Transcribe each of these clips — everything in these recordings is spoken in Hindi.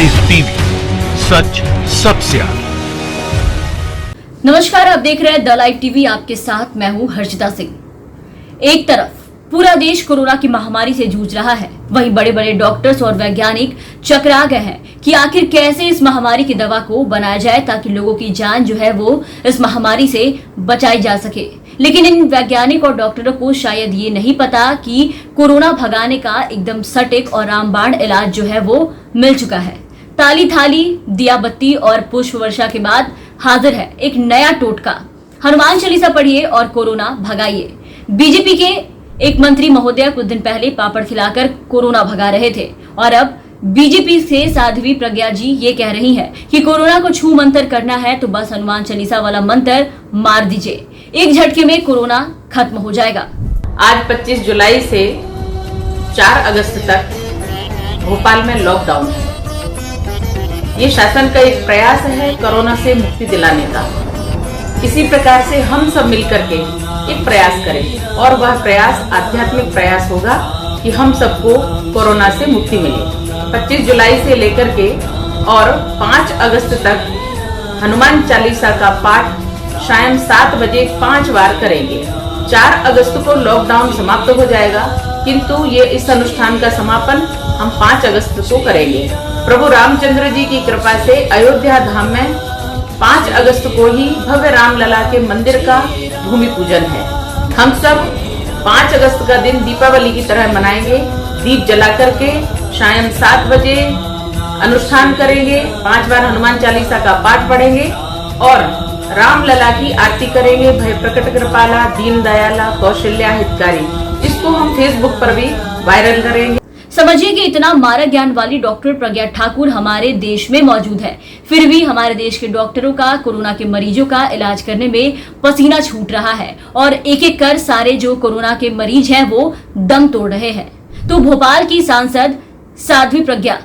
लाइव टीवी, सच सबसे आगे। नमस्कार, आप देख रहे हैं द लाइव टीवी। आपके साथ मैं हूं हर्षिता सिंह। एक तरफ पूरा देश कोरोना की महामारी से जूझ रहा है, वहीं बड़े बड़े डॉक्टर्स और वैज्ञानिक चकरा गए हैं कि आखिर कैसे इस महामारी की दवा को बनाया जाए ताकि लोगों की जान जो है वो इस महामारी से बचाई जा सके। लेकिन इन वैज्ञानिक और डॉक्टरों को शायद ये नहीं पता कि कोरोना भगाने का एकदम सटीक और रामबाण इलाज जो है वो मिल चुका है। ताली थाली, दिया बत्ती और पुष्प वर्षा के बाद हाजिर है एक नया टोटका। हनुमान चालीसा पढ़िए और कोरोना भगाइए। बीजेपी के एक मंत्री महोदय कुछ दिन पहले पापड़ खिलाकर कोरोना भगा रहे थे और अब बीजेपी से साध्वी प्रज्ञा जी ये कह रही हैं कि कोरोना को छू मंतर करना है तो बस हनुमान चालीसा वाला मंत्र मार दीजिए, एक झटके में कोरोना खत्म हो जाएगा। आज 25 जुलाई से 4 अगस्त तक भोपाल में लॉकडाउन है। ये शासन का एक प्रयास है कोरोना से मुक्ति दिलाने का। इसी प्रकार से हम सब मिलकर के एक प्रयास करें और वह प्रयास आध्यात्मिक प्रयास होगा कि हम सबको कोरोना से मुक्ति मिले। 25 जुलाई से लेकर के और 5 अगस्त तक हनुमान चालीसा का पाठ शाम 7 बजे 5 बार करेंगे। 4 अगस्त को लॉकडाउन समाप्त हो जाएगा, किंतु ये इस अनुष्ठान का समापन हम 5 अगस्त को करेंगे। प्रभु रामचंद्र जी की कृपा से अयोध्या धाम में 5 अगस्त को ही भव्य रामलला के मंदिर का भूमि पूजन है। हम सब 5 अगस्त का दिन दीपावली की तरह मनाएंगे। दीप जला करके शाम 7 बजे अनुष्ठान करेंगे, 5 बार हनुमान चालीसा का पाठ पढ़ेंगे और रामलला की आरती करेंगे। भय प्रकट कृपाला, दीन दयाला, कौशल्या हितकारी। इसको हम फेसबुक पर भी वायरल करेंगे। समझिए कि इतना मारक ज्ञान वाली डॉक्टर प्रज्ञा ठाकुर हमारे देश में मौजूद है, फिर भी हमारे देश के डॉक्टरों का कोरोना के मरीजों का इलाज करने में पसीना छूट रहा है और एक एक कर सारे जो कोरोना के मरीज हैं वो दम तोड़ रहे हैं। तो भोपाल की सांसद साध्वी प्रज्ञा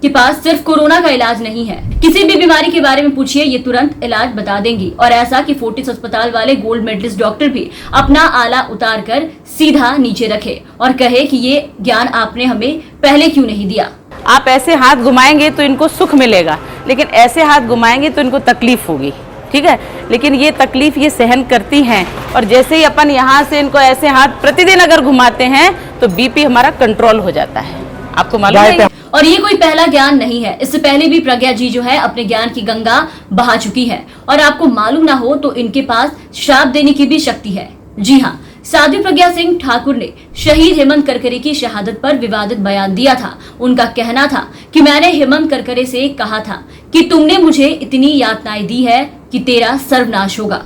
के पास सिर्फ कोरोना का इलाज नहीं है, किसी भी बीमारी के बारे में पूछिए ये तुरंत इलाज बता देंगी। और ऐसा कि फोर्टिस अस्पताल वाले गोल्ड मेडलिस्ट डॉक्टर भी अपना आला उतार कर सीधा नीचे रखे और कहे कि ये ज्ञान आपने हमें पहले क्यों नहीं दिया। आप ऐसे हाथ घुमाएंगे तो इनको सुख मिलेगा, लेकिन ऐसे हाथ घुमाएंगे तो इनको तकलीफ होगी, ठीक है। लेकिन ये तकलीफ ये सहन करती हैं और जैसे ही अपन यहाँ से इनको ऐसे हाथ प्रतिदिन अगर घुमाते हैं तो बीपी हमारा कंट्रोल हो जाता है। आपको मालूम है? और ये कोई पहला ज्ञान नहीं है, इससे पहले भी प्रज्ञा जी जो है अपने ज्ञान की गंगा बहा चुकी है और आपको मालूम ना हो तो इनके पास श्राप देने की भी शक्ति है। जी हाँ, साध्वी प्रज्ञा सिंह ठाकुर ने शहीद हेमंत करकरे की शहादत पर विवादित बयान दिया था। उनका कहना था कि मैंने हेमंत करकरे से कहा था कि तुमने मुझे इतनी यातनाएं दी है कि तेरा सर्वनाश होगा।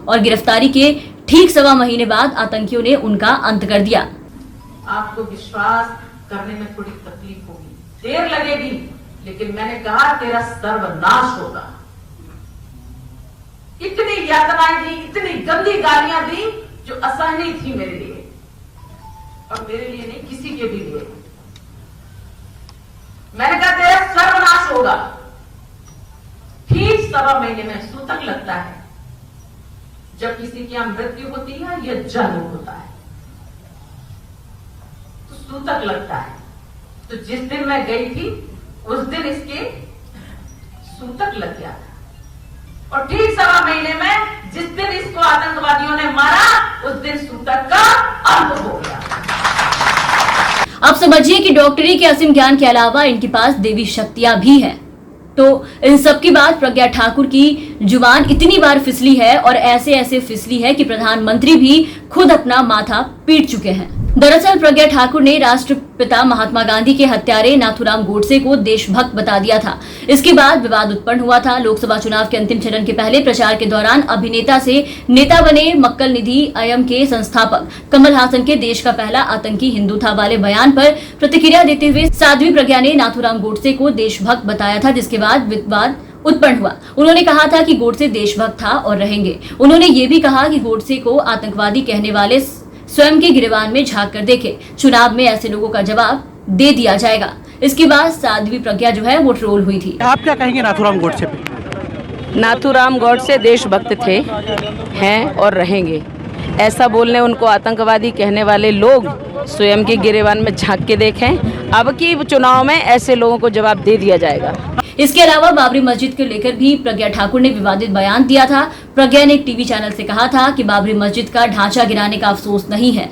और गिरफ्तारी के ठीक 1.25 महीने बाद आतंकियों ने उनका अंत कर दिया। आपको विश्वास करने में थोड़ी तकलीफ होगी, देर लगेगी, लेकिन मैंने कहा तेरा सर्वनाश होगा। इतनी यातनाएं दी, इतनी गंदी गालियां दी जो असहनीय थी मेरे लिए और मेरे लिए नहीं, किसी के भी लिए। मैंने कहा तेरा सर्वनाश होगा। ठीक 1.25 महीने में सूतक लगता है। जब किसी की मृत्यु होती है या जन्म होता है तो सूतक लगता है। तो जिस दिन मैं गई थी उस दिन इसके सूतक लग गया था और ठीक 1.25 महीने में जिस दिन इसको आतंकवादियों ने मारा उस दिन सूतक का अंत हो गया। अब समझिए कि डॉक्टरी के असीम ज्ञान के अलावा इनके पास देवी शक्तियां भी हैं। तो इन सब के बाद प्रज्ञा ठाकुर की जुबान इतनी बार फिसली है और ऐसे ऐसे फिसली है कि प्रधानमंत्री भी खुद अपना माथा पीट चुके हैं। दरअसल प्रज्ञा ठाकुर ने राष्ट्रपिता महात्मा गांधी के हत्यारे नाथूराम गोडसे को देशभक्त बता दिया था। इसके बाद विवाद उत्पन्न हुआ था। लोकसभा चुनाव के अंतिम चरण के पहले प्रचार के दौरान अभिनेता से नेता बने मक्कल निधि अयम के संस्थापक कमल हासन के देश का पहला आतंकी हिंदू था वाले बयान पर प्रतिक्रिया देते हुए साध्वी प्रज्ञा ने नाथूराम गोडसे को देशभक्त बताया था, जिसके बाद विवाद उत्पन्न हुआ। उन्होंने कहा था कि गोडसे देशभक्त था और रहेंगे। उन्होंने ये भी कहा कि गोडसे को आतंकवादी कहने वाले स्वयं के गिरेबान में झांक कर देखे, चुनाव में ऐसे लोगों का जवाब दे दिया जाएगा। इसके बाद साध्वी प्रज्ञा जो है वो ट्रोल हुई थी। आप क्या कहेंगे नाथूराम गोडसे पे? नाथूराम गोडसे देशभक्त थे, हैं और रहेंगे। ऐसा बोलने उनको आतंकवादी कहने वाले लोग स्वयं के गिरेबान में झांक के देखें। अब की चुनाव में ऐसे लोगों को जवाब दे दिया जाएगा। इसके अलावा बाबरी मस्जिद को लेकर भी प्रज्ञा ठाकुर ने विवादित बयान दिया था। प्रज्ञा ने एक टीवी चैनल से कहा था कि बाबरी मस्जिद का ढांचा गिराने का अफसोस नहीं है।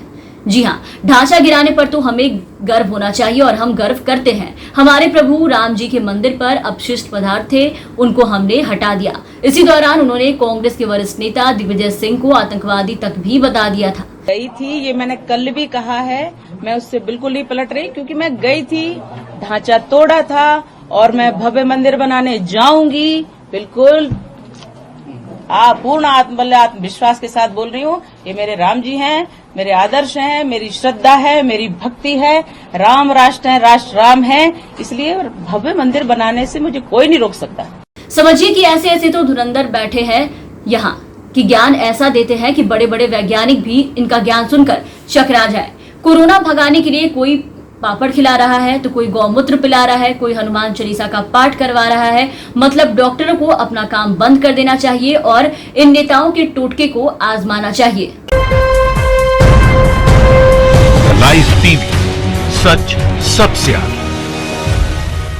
जी हाँ, ढांचा गिराने पर तो हमें गर्व होना चाहिए और हम गर्व करते हैं। हमारे प्रभु राम जी के मंदिर पर अपशिष्ट पदार्थ थे, उनको हमने हटा दिया। इसी दौरान उन्होंने कांग्रेस के वरिष्ठ नेता दिग्विजय सिंह को आतंकवादी तक भी बता दिया था। गई थी, ये मैंने कल भी कहा है, मैं उससे बिल्कुल नहीं पलट रही, क्योंकि मैं गई थी, ढांचा तोड़ा था और मैं भव्य मंदिर बनाने जाऊंगी। बिल्कुल पूर्ण आत्मविश्वास के साथ बोल रही हूँ। ये मेरे राम जी हैं, मेरे आदर्श हैं, मेरी श्रद्धा है, मेरी भक्ति है। राम राष्ट्र है, राष्ट्र राम है, इसलिए भव्य मंदिर बनाने से मुझे कोई नहीं रोक सकता। समझिए कि ऐसे ऐसे तो धुरंधर बैठे हैं यहाँ कि ज्ञान ऐसा देते हैं कि बड़े बड़े वैज्ञानिक भी इनका ज्ञान सुनकर चकरा जाए। कोरोना भगाने के लिए कोई पापड़ खिला रहा है तो कोई गौमूत्र पिला रहा है, कोई हनुमान चालीसा का पाठ करवा रहा है। मतलब डॉक्टरों को अपना काम बंद कर देना चाहिए और इन नेताओं के टोटके को आजमाना चाहिए। लाइव टीवी, सच सबसे आगे।